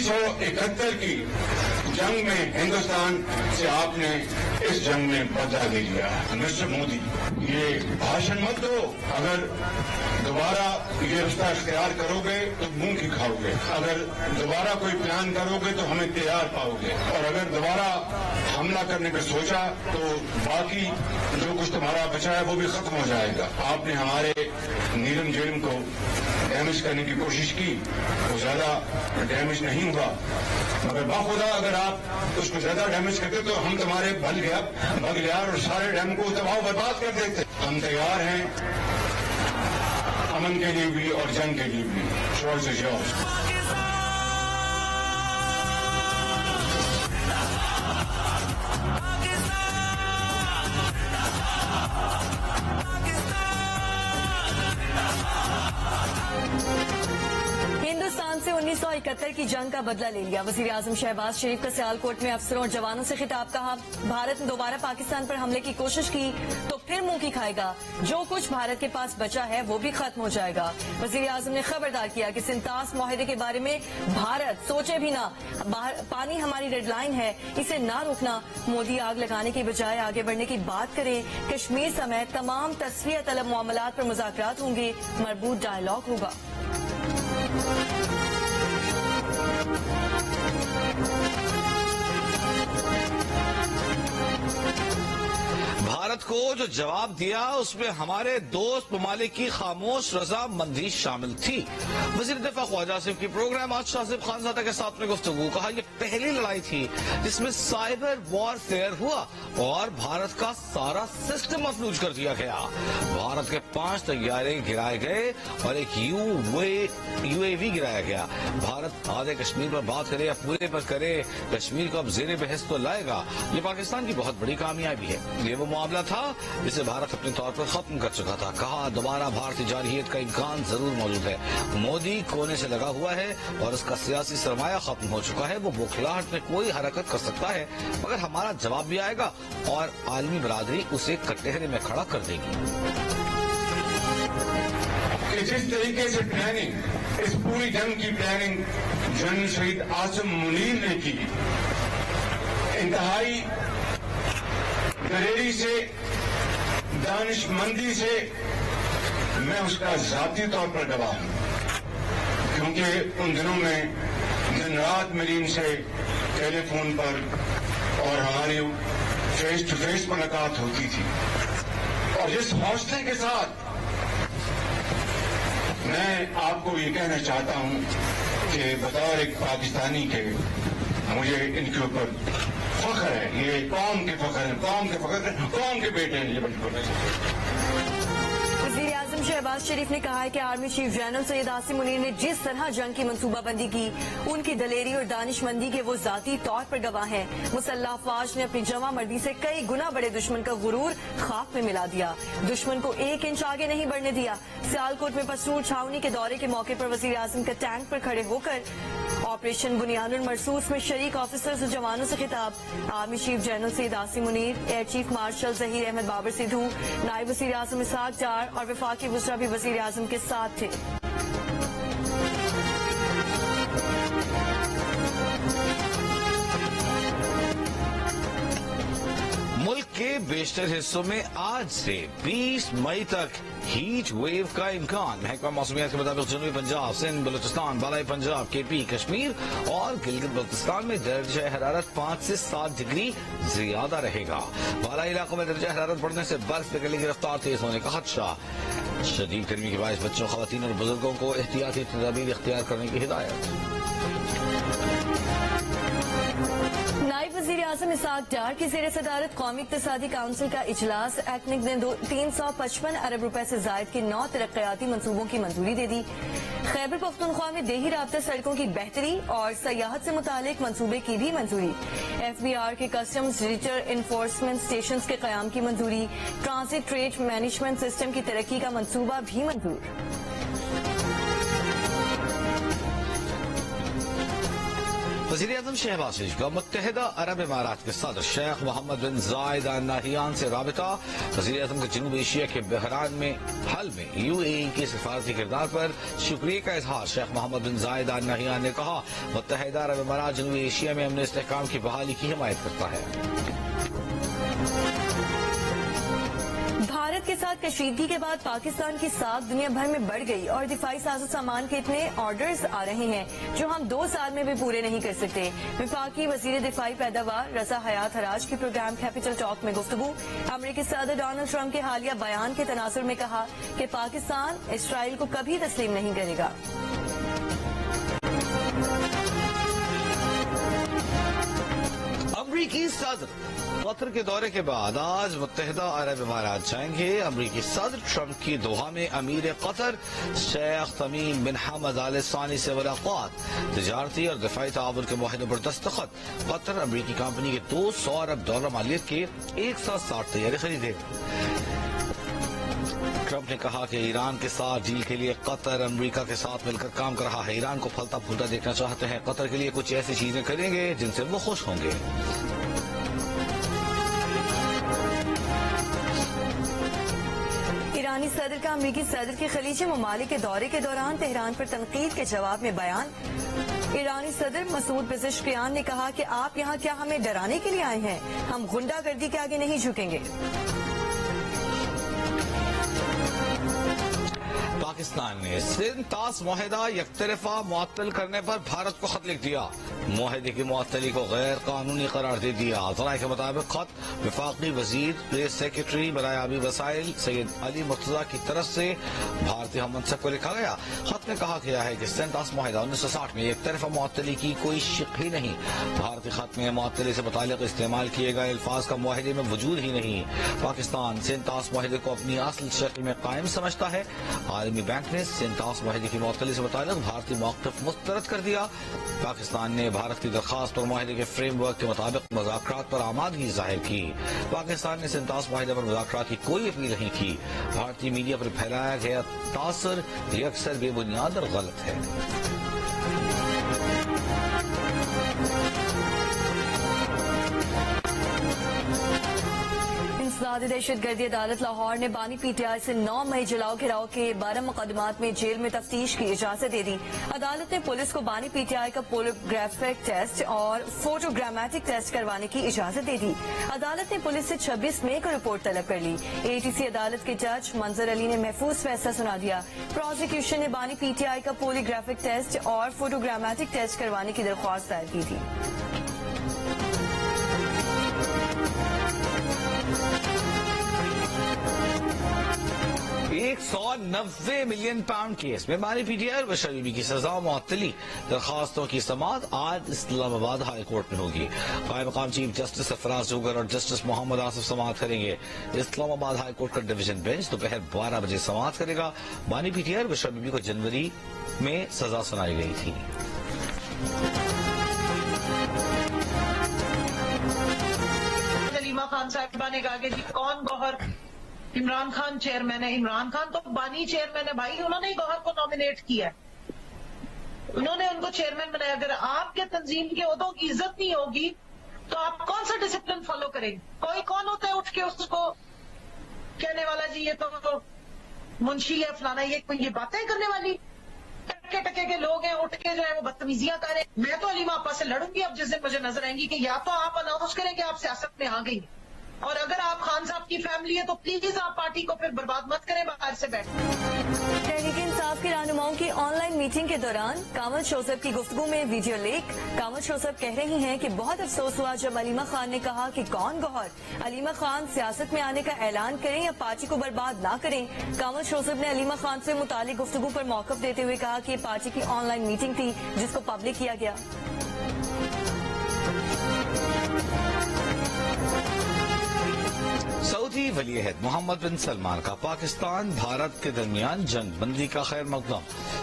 1971 की जंग में हिंदुस्तान से आपने इस जंग में बदला ले लिया। मिस्टर मोदी, ये भाषण मत दो। अगर दोबारा ये रास्ता इख्तियार करोगे तो मुंह की खाओगे, अगर दोबारा कोई प्लान करोगे तो हमें तैयार पाओगे, और अगर दोबारा हमला करने का सोचा तो बाकी जो कुछ तुम्हारा बचा है वो भी खत्म हो जाएगा। आपने हमारे नीलम झीलम को डैमेज करने की कोशिश की, वो ज्यादा डैमेज नहीं हुआ, मगर बाखुदा अगर आप उसको ज्यादा डैमेज करते तो हम तुम्हारे बगलियार और सारे डैम को तबाह बर्बाद कर देते। हम तैयार हैं अमन के लिए भी और जंग के लिए भी। Choice is yours. हिंदुस्तान से 1971 की जंग का बदला ले लिया। वजीर आजम शहबाज शरीफ का सियालकोट में अफसरों और जवानों से खिताब। कहा, भारत ने दोबारा पाकिस्तान पर हमले की कोशिश की तो फिर मुंह की खाएगा। जो कुछ भारत के पास बचा है वो भी खत्म हो जाएगा। वजीर आजम ने खबरदार किया कि सिंतास मुआहदे के बारे में भारत सोचे भी ना। पानी हमारी रेड लाइन है, इसे ना रोकना। मोदी आग लगाने की बजाय आगे बढ़ने की बात करें। कश्मीर समेत तमाम तस्वीर तलब मामलात पर मुज़ाकरात होंगे, मरबूत डायलॉग होगा। भारत को जो जवाब दिया उसमें हमारे दोस्त ममालिक की खामोश रजामंदी शामिल थी। वजीर दिफा ख्वाजा आसिफ की प्रोग्राम आज शासिफ खानजादा के साथ में गुफ्तगू। कहा, यह पहली लड़ाई थी जिसमें साइबर वॉरफेयर हुआ और भारत का सारा सिस्टम मफलूज कर दिया गया। भारत के 5 तैयारे गिराए गए और एक यूएवी गिराया गया। भारत आधे कश्मीर पर बात करे या पूरे पर करे, कश्मीर को अब ज़ेरे बहस तो लाएगा। ये पाकिस्तान की बहुत बड़ी कामयाबी है। ये वो मामला था जिसे भारत अपने तौर पर खत्म कर चुका था। कहा, दोबारा भारतीय जारहियत का इम्कान जरूर मौजूद है। मोदी कोने से लगा हुआ है और उसका सियासी सरमाया खत्म हो चुका है। वो बौखलाहट में कोई हरकत कर सकता है, मगर हमारा जवाब भी आएगा और आलमी बरादरी उसे कटहरे में खड़ा कर देगी। जिस तरीके से प्लानिंग, इस पूरी जंग की प्लानिंग जनरल शहीद आसिम मुनीर ने की, इंतहाई दलेरी से, दानिशमंदी से, मैं उसका जाती तौर पर गवाह हूं, क्योंकि उन दिनों में दिन रात मेरी इनसे टेलीफोन पर और हमारी फेस टू फेस मुलाकात होती थी। और जिस हौसले के साथ मैं आपको ये कहना चाहता हूं कि बतौर एक पाकिस्तानी के मुझे इनके ऊपर फख्र है। ये कौम के फख्र है, कौम के बेटे हैं ये बिल्कुल। वज़ीर आज़म शहबाज शरीफ ने कहा है कि army chief general Syed Asim Munir ने जिस तरह जंग की मंसूबाबंदी की, उनकी दलेरी और दानिशमंदी के वो जाती तौर पर गवाह हैं। मुसल्लह अफवाज ने अपनी जमा मर्दी से कई गुना बड़े दुश्मन का गुरूर खाक में मिला दिया, दुश्मन को 1 इंच आगे नहीं बढ़ने दिया। सियालकोट में पसरूर छावनी के दौरे के मौके पर वज़ीर आज़म का टैंक पर खड़े होकर ऑपरेशन बुनियानुल मरसूस में शरीक ऑफिसर्स और जवानों से खिताब। Army chief general Syed Asim Munir, air chief marshal Zaheer Ahmed Babar Sidhu, नायब वज़ीर आज़म इसहाक डार और वफाकी वज़रा भी वज़ीर आज़म के साथ थे। मुल्क के बेशतर हिस्सों में आज से 20 मई तक हीट वेव का इम्कान। महकमा मौसमियात के मुताबिक जनूबी पंजाब, सिंध, बलूचिस्तान, बालाई पंजाब, केपी, कश्मीर और गिलगित बल्तिस्तान में दर्जा हरारत 5 से 7 डिग्री ज्यादा रहेगा। बालाई इलाकों में दर्जा हरारत बढ़ने से बर्फ पिघलने की रफ्तार तेज होने का खदशा। शदीद गर्मी के बायस बच्चों, खवातीन और बुजुर्गों को एहतियाती तदाबीर इख्तियार करने की हिदायत। नायब वज़ीर आज़म इसहाक डार की ज़ेर सदारत कौमी इक़्तिसादी काउंसिल का इजलास एक्निक ने 355 अरब रुपए से जायद के 9 तरक्याती मंसूबों की मंजूरी दे दी। खैबर पख्तूनख्वा में देही राब्ता सड़कों की बेहतरी और सयाहत से मुतालिक मंसूबे की भी मंजूरी। FBR के कस्टम्स डिजिटल इन्फोर्समेंट स्टेशन के क़याम की मंजूरी। ट्रांजिट ट्रेड मैनेजमेंट सिस्टम की तरक्की का मंसूबा भी मंजूर। वज़ीर-ए-आज़म शहबाज शरीफ का मुत्तहिदा अरब इमारात के सदर शेख मोहम्मद बिन जायद अल नाहियान से राबिता। वज़ीर-ए-आज़म का जनूब एशिया के बहरान में हल में UAE के सिफारती किरदार पर शुक्रिया का इजहार। शेख मोहम्मद बिन जायद अल नाहियान ने कहा, मुत्तहिदा अरब इमारात जनूब एशिया में अमन इस्तेहकाम की बहाली की हिमायत करता है। भारत के साथ कशीदगी के बाद पाकिस्तान की साख दुनिया भर में बढ़ गई और दिफाई साजो सामान के इतने ऑर्डर्स आ रहे हैं जो हम 2 साल में भी पूरे नहीं कर सकते। वफाकी वजीर दिफाई पैदावार रजा हयात हराज की प्रोग्राम कैपिटल टॉक में गुफ्तगू। अमरीकी सदर डोनाल्ड ट्रंप के हालिया बयान के तनासुर में कहा कि पाकिस्तान इसराइल को कभी तस्लीम नहीं करेगा। अमरीकी सदर कतर के दौरे के बाद आज मुत्तहिदा अरब इमारात जाएंगे। अमरीकी सदर ट्रंप की दोहा में अमीर कतर शेख तमीम बिन हमद आल सानी से मुलाकात। तिजारती और दिफाई ताउन के मुआहदे पर दस्तखत। कतर अमरीकी कंपनी के $200 अरब मालियत के 160 तैयारी खरीदे। ट्रंप ने कहा कि ईरान के साथ डील के लिए कतर अमेरिका के साथ मिलकर काम कर रहा है। ईरान को फलता फूलता देखना चाहते हैं। कतर के लिए कुछ ऐसी चीजें करेंगे जिनसे वो खुश होंगे। ईरानी सदर का अमरीकी सदर के खलीजी ममालिक के दौरे के दौरान तेहरान पर तनकीद के जवाब में बयान। ईरानी सदर मसूद पेज़ेश्कियान ने कहा कि आप यहाँ क्या हमें डराने के लिए आए हैं? हम गुंडागर्दी के आगे नहीं झुकेंगे। पाकिस्तान ने सिंध तास मुआहदा यकतरफा मुअत्तल करने पर भारत को खत लिख दिया। मुआहदे की मुअत्तली को गैर कानूनी करार दे दिया। ज़राए के मुताबिक खत वफाकी वजीर प्रेस सेक्रेटरी बराए आबी वसाइल सैयद अली मुर्तजा की तरफ से भारतीय हम मनसब को लिखा गया। खत में कहा गया है कि सिंध तास मुआहदा 1960 में यकतरफा मुअत्तली की कोई शिक ही नहीं। भारतीय खत में मुअत्तली से मुतालिक इस्तेमाल किए गए अल्फाज का मुआहदे में वजूद ही नहीं। पाकिस्तान सिंध तास मुआहदे को अपनी असल शक्ल में कायम समझता है। आलमी बैंक ने सिंध तास मुआहदे की मुअत्तली से मुतालिक भारतीय मौक़िफ़ मुस्तरद कर दिया। पाकिस्तान ने भारत की दरख्वास्त पर मुआहदे के फ्रेमवर्क के मुताबिक मुज़ाकरात पर आमादगी जाहिर की। पाकिस्तान ने सिंध तास मुआहदे पर मुज़ाकरात की कोई अपील नहीं की। भारतीय मीडिया पर फैलाया गया तासर ये अक्सर बेबुनियाद और गलत है। दहशतगर्दी अदालत लाहौर ने बानी PTI से 9 मई जलाओ घिराव के 12 मुकदमात में जेल में तफ्तीश की इजाजत दे दी। अदालत ने पुलिस को बानी PTI का पोलिग्राफिक टेस्ट और फोटोग्रामेटिक टेस्ट करवाने की इजाजत दे दी। अदालत ने पुलिस से 26 मई को रिपोर्ट तलब कर ली। ATC अदालत के जज मंजर अली ने महफूज फैसला सुना दिया। प्रोसिक्यूशन ने बानी PTI का पोलिग्राफिक टेस्ट और फोटोग्रामेटिक टेस्ट करवाने की दरख्वास्त दायर की थी। 190 मिलियन पाउंड केस में बानी PTI और बशर बीबी की सजा मुअत्तली दरखास्तों की समाअत आज इस्लामाबाद हाई कोर्ट में होगी। कायम मकाम चीफ जस्टिस सरफराज जोगर और जस्टिस मोहम्मद आसिफ समाअत करेंगे। इस्लामाबाद हाई कोर्ट का डिवीजन बेंच दोपहर 12 बजे समाअत करेगा। बानी PTI और बशर बीबी को जनवरी में सजा सुनाई गई थी। अलीमा खान साहिबा ने कहा कि जी कौन गौहर इमरान खान चेयरमैन है। इमरान खान तो बानी चेयरमैन है भाई, उन्होंने ही गौहर को नॉमिनेट किया है, उन्होंने उनको चेयरमैन बनाया। अगर आपके तंजीम के ओहदों की इज्जत नहीं होगी तो आप कौन सा डिसिप्लिन फॉलो करेंगे? कोई कौन होता है उठ के उसको कहने वाला जी ये तो मुंशी है फलाना, ये बातें करने वाली टके टके के लोग हैं, उठ के जो है वो बदतमीजियां करें। मैं तो अलीमा आपा से लड़ूंगी अब जिस दिन मुझे नजर आएंगी कि या तो आप अनाउंस करें कि आप सियासत में आ गई, और अगर आप खान साहब की फैमिली है तो प्लीज आप पार्टी को फिर बर्बाद मत करें बाहर से बैठ। तहरीक इंसाफ के रहनुमाओं की ऑनलाइन मीटिंग के दौरान कामल शोसब की गुफ्तगू में वीडियो लीक। कामल शोसब कह रही हैं कि बहुत अफसोस हुआ जब अलीमा खान ने कहा कि कौन गौहर अलीमा खान सियासत में आने का ऐलान करें या पार्टी को बर्बाद ना करें। कामल शोसब ने अलीमा खान से मुतालिक गुफ्तगू पर मौक़िफ़ देते हुए कहा कि पार्टी की ऑनलाइन मीटिंग थी जिसको पब्लिक किया गया। सऊदी वली अहद मोहम्मद बिन सलमान का पाकिस्तान भारत के दरमियान जंग बंदी का खैर मकदम।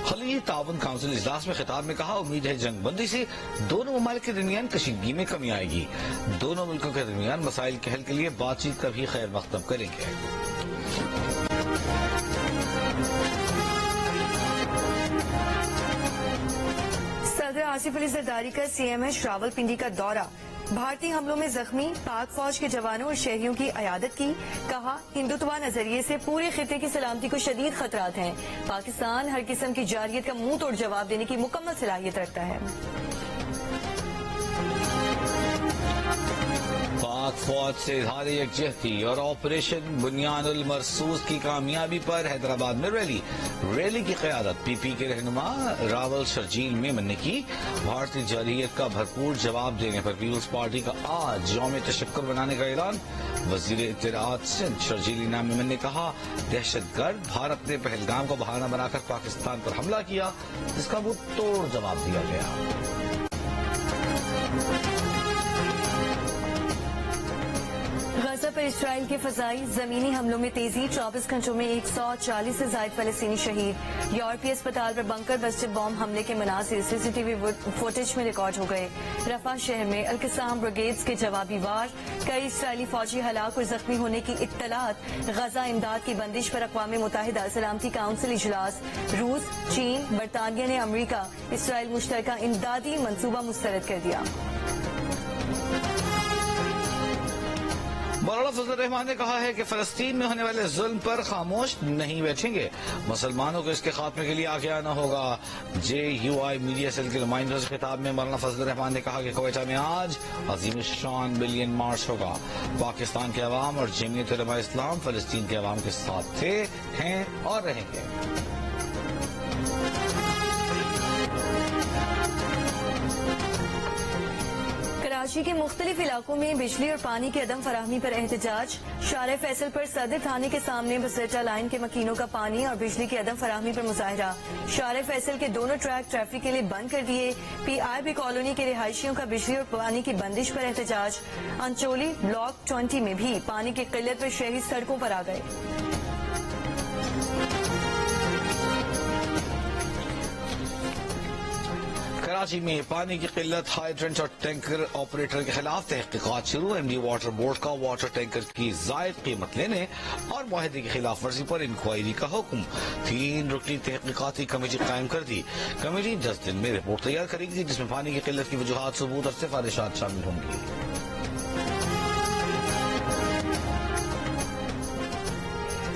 खलीजी ताउन काउंसिल इजलास में खिताब में कहा, उम्मीद है जंग बंदी से दोनों ममालिक के दरमियान कशीदगी में कमी आएगी। दोनों मुल्कों के दरमियान मसाइल के हल के लिए बातचीत का भी खैर मकदम करेंगे। सदर आसिफ अली जरदारी का CMH रावलपिंडी का दौरा। भारतीय हमलों में जख्मी पाक फौज के जवानों और शहरियों की अयादत की। कहा, हिंदुत्वा नजरिए से पूरे खिते की सलामती को शदीद खतरात हैं। पाकिस्तान हर किस्म की जारियत का मुंह तोड़ जवाब देने की मुकम्मल सलाहियत रखता है। पाक फौज से इजहार यकजहती और ऑपरेशन बुनियानुल मरसूस की कामयाबी पर हैदराबाद में रैली की क़यादत PP के रहनुमा रावल शर्जील मेमन ने की। भारतीय जारहियत का भरपूर जवाब देने पर पीपुल्स पार्टी का आज यौम तशक्कुर बनाने का ऐलान। वजीर इत्तलाआत सिंध शर्जील मेमन ने कहा, दहशतगर्द भारत ने पहलगाम को बहाना बनाकर पाकिस्तान पर हमला किया, जिसका मुंह तोड़ जवाब दिया गया। गजा पर इसराइल के फजाई जमीनी हमलों में तेजी। 24 घंटों में 140 से ज्यादा फलस्तीनी शहीद। यूरोपीय अस्पताल पर बंकर बस्टर बॉम्ब हमले के मनासिर CCTV फुटेज में रिकॉर्ड हो गए। रफा शहर में अल-कसाम ब्रिगेड्स के जवाबी वार। कई इसराइली फौजी हलाक और जख्मी होने की इत्तलात। गजा इमदाद की बंदिश पर अक़वाम मुत्तहिदा सलामती काउंसिल इजलास। रूस, चीन, बरतानिया ने अमरीका इसराइल मुश्तरका इमदादी मंसूबा मुस्तरद कर दिया। मौलाना फजल रहमान ने कहा है कि फलस्तीन में होने वाले जुल्म पर खामोश नहीं बैठेंगे। मुसलमानों को इसके खात्मे के लिए आगे आना होगा। JUI मीडिया सेल के नुमाइंदों से खिताब में मौलाना फजल रहमान ने कहा कि क्वेटा में आज अजीम शान बिलियन मार्च होगा। पाकिस्तान के अवाम और जमीयत उलमा इस्लाम फलस्तीन के अवाम के साथ थे, हैं और रहेंगे। कराची के मुख्तलिफ इलाकों में बिजली और पानी की अदम फराहमी पर एहतजाज। शारे फैसल पर सदर थाने के सामने बसेटा लाइन के मकीनों का पानी और बिजली की अदम फराहमी पर मुजाहरा। शारे फैसल के दोनों ट्रैक ट्रैफिक के लिए बंद कर दिए। PIB कॉलोनी के रिहायशियों का बिजली और पानी की बंदिश पर एहतजाज। अंचोली ब्लॉक 20 में भी पानी की किल्लत पर शहरी सड़कों पर आ गए। कराची में पानी की किल्लत, हाइड्रेंट और टैंकर ऑपरेटर के खिलाफ तहकीकात शुरू। MD वाटर बोर्ड का वाटर टैंकर की जायद कीमत लेने और मुआहदे की खिलाफ वर्जी पर इंक्वायरी का हुक्म। 3 रुकनी तहकीकाती कमेटी कायम कर दी। कमेटी 10 दिन में रिपोर्ट तैयार करेगी, जिसमें पानी की किल्लत की वजूहात, सबूत और सिफारिशात शामिल होंगी।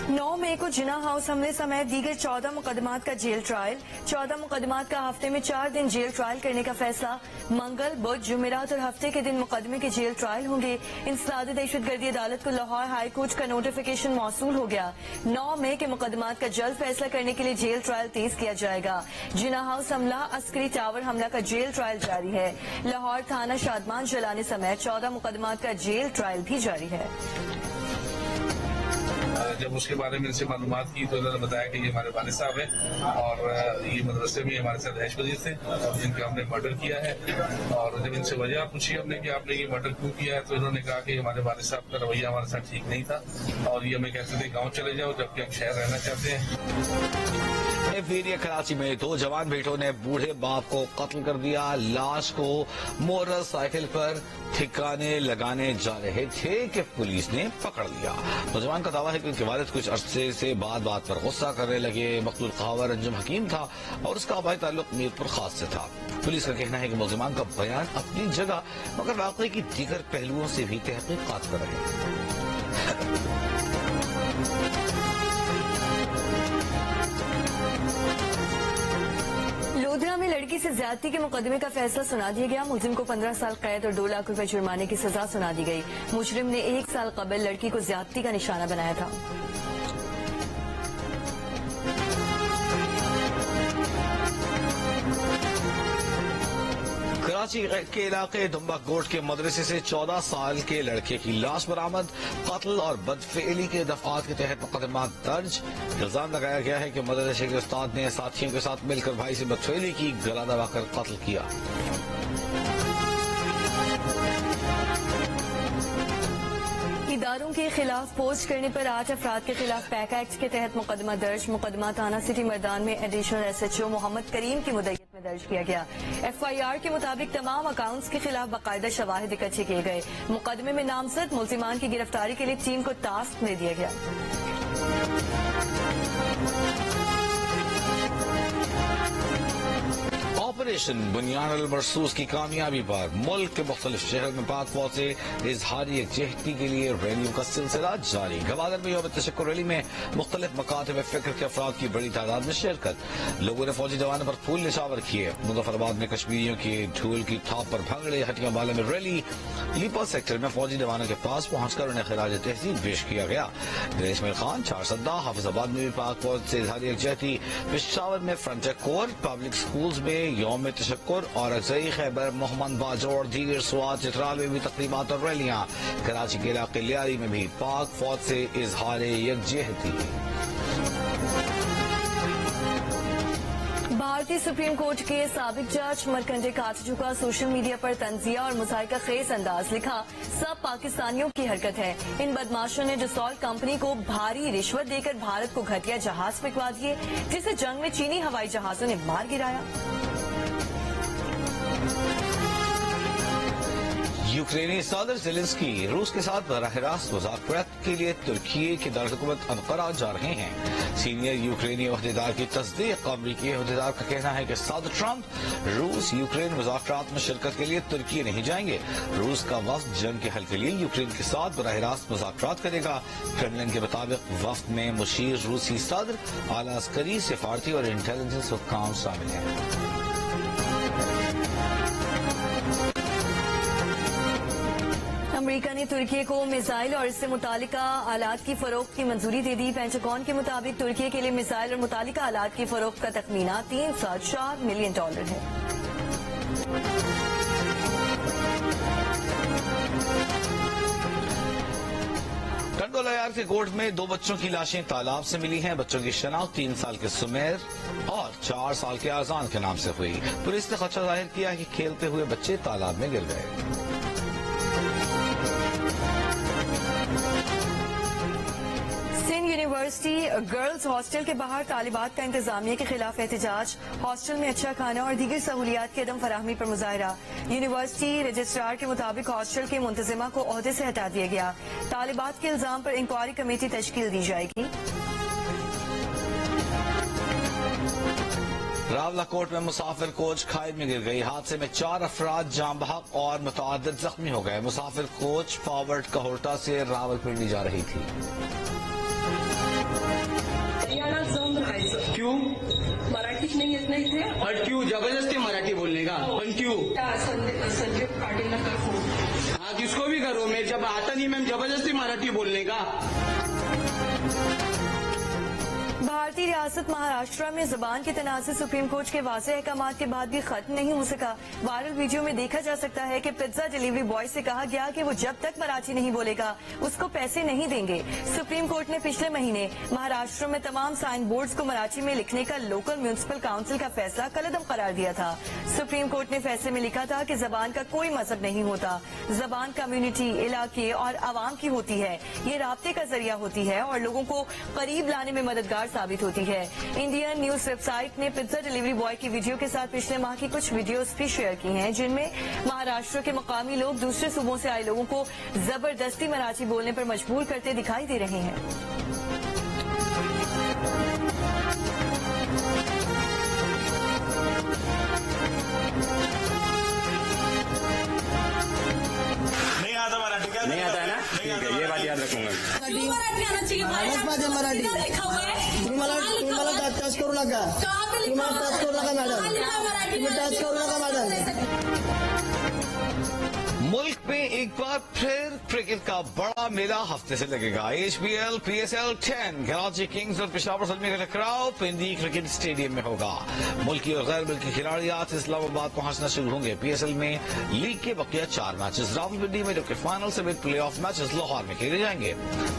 9 मई को जिना हाउस हमले समेत दीगर 14 मुकदमात का जेल ट्रायल। 14 मुकदमात का हफ्ते में 4 दिन जेल ट्रायल करने का फैसला। मंगल, बुध, जुमेरात और हफ्ते के दिन मुकदमे के जेल ट्रायल होंगे। इंसदाद दहशतगर्दी अदालत को लाहौर हाई कोर्ट का नोटिफिकेशन मौसूल हो गया। 9 मई के मुकदमात का जल्द फैसला करने के लिए जेल ट्रायल तेज किया जाएगा। जिना हाउस हमला, अस्करी टावर हमला का जेल ट्रायल जारी है। लाहौर थाना शादमान जलाने समेत 14 मुकदमात का जेल ट्रायल भी जारी है। जब उसके बारे में इनसे मालूमात की तो उन्होंने बताया कि ये हमारे वालिद साहब हैं और ये मदरसे में हमारे साथ हैश वजीर थे, जिनका हमने मर्डर किया है। और जब इनसे वजह पूछी हमने कि आपने ये मर्डर क्यों किया है, तो इन्होंने कहा कि हमारे वालिद साहब का रवैया हमारे साथ ठीक नहीं था और ये हमें कहते थे गाँव चले जाओ, जबकि हम शहर रहना चाहते हैं। एरिया कराची में 2 जवान बेटों ने बूढ़े बाप को कत्ल कर दिया। लाश को मोटरसाइकिल पर ठिकाने लगाने जा रहे थे कि पुलिस ने पकड़ लिया। नौजवान का दावा है कि उनके वालिद कुछ अरसे से बात पर गुस्सा करने लगे। मकतूल खवार अंजुम हकीम था और उसका आबाई ताल्लुक मीरपुर खास से था। पुलिस का कहना है कि मुलजिमान का बयान अपनी जगह, मगर वाकई की दीगर पहलुओं से भी तहकीकात कर रहे हैं। लोधरा में लड़की से ज्यादती के मुकदमे का फैसला सुना दिया गया। मुलजिम को 15 साल कैद और 2 लाख रुपए जुर्माने की सजा सुना दी गई। मुजरिम ने 1 साल कबल लड़की को ज्यादती का निशाना बनाया था। कराची के इलाके दुम्बाकोट के मदरसे से 14 साल के लड़के की लाश बरामद। कत्ल और बदफेली के दफात के तहत मुकदमा दर्ज। इल्जाम लगाया गया है कि मदरसे के उस्ताद ने साथियों के साथ मिलकर भाई से बदफेली की, गला दबाकर कत्ल किया। इदारों के खिलाफ पोस्ट करने पर 8 अफराद के खिलाफ पैक एक्ट के तहत मुकदमा दर्ज। मुकदमा थाना सिटी मर्दान में एडिशनल SHO मोहम्मद करीम की मुद्दत में दर्ज किया गया। FIR के मुताबिक तमाम अकाउंट्स के खिलाफ बाकायदा शवाहिद इकट्ठे किए गए। मुकदमे में नामजद मुल्जिमान की गिरफ्तारी के लिए टीम को टास्क दे दिया गया। آپریشن بنیان المرصوص کی کامیابی پر ملک کے مختلف شہروں میں پاک فوج سے اظہاری یکجہتی کے لیے ریلیوں کا سلسلہ جاری. گوادر میں یوم تشکر ریلی میں مختلف مکاتب فکر کے افراد کی بڑی تعداد میں شرکت. لوگوں نے فوجی جوانوں پر پھول نشاور کیے. مظفر آباد میں کشمیریوں کی ڈھول کی تھاپ پر بھنگڑے. ہٹیا والا میں ریلی. لیپا سیکٹر میں فوجی جوانوں کے پاس پہنچ کر انہیں خراج تحسین پیش کیا گیا. گریش میر خان چارسدہ. حافظ آباد میں بھی پاک فوج سے اظہاری یکجہتی. پشاور میں فرنٹر کور. پبلک سکولز میں یوم تشکر اور اکزئی. خیبر محمد باجوڑ دیگر سوات چترال میں بھی تقریبات اور ریلیاں. کراچی کے علاقے لیاری میں بھی پاک فوج سے اظہار یکجہتی. بھارتی سپریم کورٹ کے سابق جج مرکنڈے کاٹجو کا سوشل میڈیا پر طنزیہ اور مضحکہ خیز انداز. لکھا سب پاکستانیوں کی حرکت ہے. ان بدماشوں نے ڈسالٹ کمپنی کو بھاری رشوت دے کر بھارت کو گھٹیا جہاز پھنکوا دیے جسے جنگ میں چینی ہوائی جہازوں نے مار گرایا. یوکرینی صدر زیلنسکی روس کے ساتھ براہ راست مذاکرات کے لیے ترکی کے دارالحکومت انقرہ جا رہے ہیں. سینئر یوکرینی عہدیدار کی تصدیق. امریکی عہدیدار کا کہنا ہے کہ صدر ٹرمپ روس یوکرین مذاکرات میں شرکت کے لیے ترکی نہیں جائیں گے. روس کا وفد جنگ کے حل کے لیے یوکرین کے ساتھ براہ راست مذاکرات کرے گا. کرملن کے مطابق وفد میں مشیر روسی صدر، اعلی عسکری، سفارتی اور انٹیلیجنس حکام شامل ہیں. امریکہ نے ترکی کو میزائل اور اس سے متعلقہ آلات کی فروخت کی منظوری دے دی. پینٹاگون کے مطابق ترکی کے لیے میزائل اور متعلقہ آلات کی فروخت کا تخمینہ $304 ملین ہے. ٹنڈو لیار کے گوڑ میں 2 بچوں کی لاشیں تالاب سے ملی ہیں. بچوں کی شناخت 3 سال کے سمیر اور 4 سال کے آزان کے نام سے ہوئی. پولیس نے خدشہ ظاہر کیا کہ کھیلتے ہوئے بچے تالاب میں گر گئے. سندھ یونیورسٹی گرلز ہاسٹل کے باہر طالبات کا انتظامیہ کے خلاف احتجاج. ہاسٹل میں اچھا کھانا اور دیگر سہولیات کی عدم فراہمی پر مظاہرہ. یونیورسٹی رجسٹرار کے مطابق ہاسٹل کے منتظمہ کو عہدے سے ہٹا دیا گیا. طالبات کے الزام پر انکوائری کمیٹی تشکیل دی جائے گی. راولہ کوٹ میں مسافر کوچ کھائی میں گر گئی. حادثے میں 4 افراد جاں بحق اور متعدد زخمی ہو گئے. مسافر کوچ فارورڈ کہورٹا سے راولپنڈی جا رہی تھی. کیوں मराठीत नाही येत नाही इथे और क्यों जबरदस्ती मराठी बोलने का पण क्यों संजय पाटीलला कर फोन हाँ किसको भी करो मैं जब आता नहीं मैम जबरदस्ती मराठी बोलने का. بھارتی ریاست مہاراشٹرا میں زبان کے تنازع سپریم کورٹ کے واضح احکامات کے بعد بھی ختم نہیں ہو سکا. وائرل ویڈیو میں دیکھا جا سکتا ہے کہ پیزا ڈیلیوری بوائے سے کہا گیا کہ وہ جب تک مراٹھی نہیں بولے گا اس کو پیسے نہیں دیں گے. سپریم کورٹ نے پچھلے مہینے مہاراشٹر میں تمام سائن بورڈز کو مراٹھی میں لکھنے کا لوکل میونسپل کاؤنسل کا فیصلہ کالعدم قرار دیا تھا. سپریم کورٹ نے فیصلے میں لکھا تھا کہ زبان کا کوئی مذہب نہیں ہوتا. زبان کمیونٹی، علاقے اور عوام کی ہوتی ہے. یہ رابطے کا ذریعہ ہوتی ہے اور لوگوں کو قریب لانے میں مددگار ثابت ہوتی ہے. انڈین نیوز ویب سائٹ نے پیزا ڈیلیوری بوائے کی ویڈیو کے ساتھ پچھلے ماہ کی کچھ ویڈیوز بھی شیئر کی ہیں جن میں مہاراشٹر کے مقامی لوگ دوسرے صوبوں سے آئے لوگوں کو زبردستی مراٹھی بولنے پر مجبور کرتے دکھائی دے رہے ہیں. नहीं आता है ना ठीक है ये बात याद रखूंगा. मराठी तुम्हाला टच करू नका मॅडम तुम्ही टच करू नका मॅडम. ملک میں ایک بار پھر کرکٹ کا بڑا میلہ ہفتے سے لگے گا. HBL PSL 10 کراچی کنگز اور پشاور زلمی کا ٹکراؤ پنڈی کرکٹ اسٹیڈیم میں ہوگا. ملکی اور غیر ملکی کھلاڑی آج اسلام آباد پہنچنا شروع ہوں گے. PSL میں لیگ کے بقیہ 4 میچز راولپنڈی میں جبکہ فائنل سمیت پلے آف میچز لاہور میں کھیلے جائیں گے.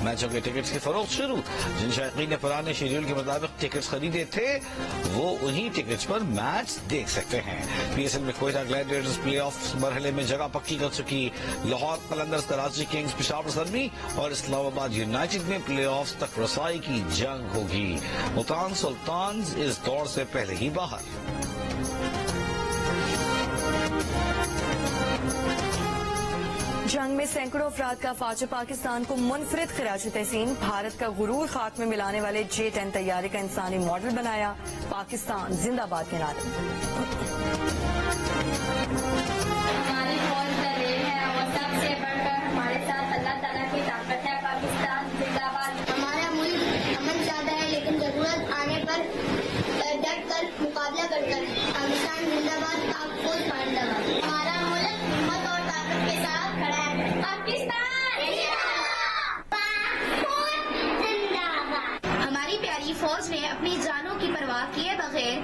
میچوں کے ٹکٹس کی فروخت شروع. جن شائقین نے پرانے شیڈول کے مطابق ٹکٹس خریدے تھے وہ انہی ٹکٹس پر میچ دیکھ سکتے ہیں. PSL میں کوئٹہ گلیڈیٹرز پلے آف مرحلے میں جگہ پکی کر چکی. لاہور قلندرز، کراچی کنگز، پشاور زلمی اور اسلام آباد یونائٹڈ میں پلے آف تک رسائی کی جنگ ہوگی. ملتان سلطانز اس دور سے پہلے ہی باہر. जंग में सैकड़ों अफराद का फाचा पाकिस्तान को मुनफरिद खराज तहसीन। भारत का गुरूर खाक में मिलाने वाले J-10 तैयारे का इंसानी मॉडल बनाया। पाकिस्तान जिंदाबाद के नारे। हमारी फौज दलेर है और सबसे बढ़कर हमारे साथ अल्लाह ताला की ताकत है। पाकिस्तान जिंदाबाद। हमारा मुल्क अमन चाहता है लेकिन जरूरत आने पर डट कर मुकाबला करता है। पाकिस्तान जिंदाबाद, पाक फौज जिंदाबाद। हमारा मुल्क हिम्मत और ताकत के साथ खड़ा है। पाकिस्तान जिंदाबाद, पाक फौज जिंदाबाद। हमारी प्यारी फौज ने अपनी जानों की परवाह किए बगैर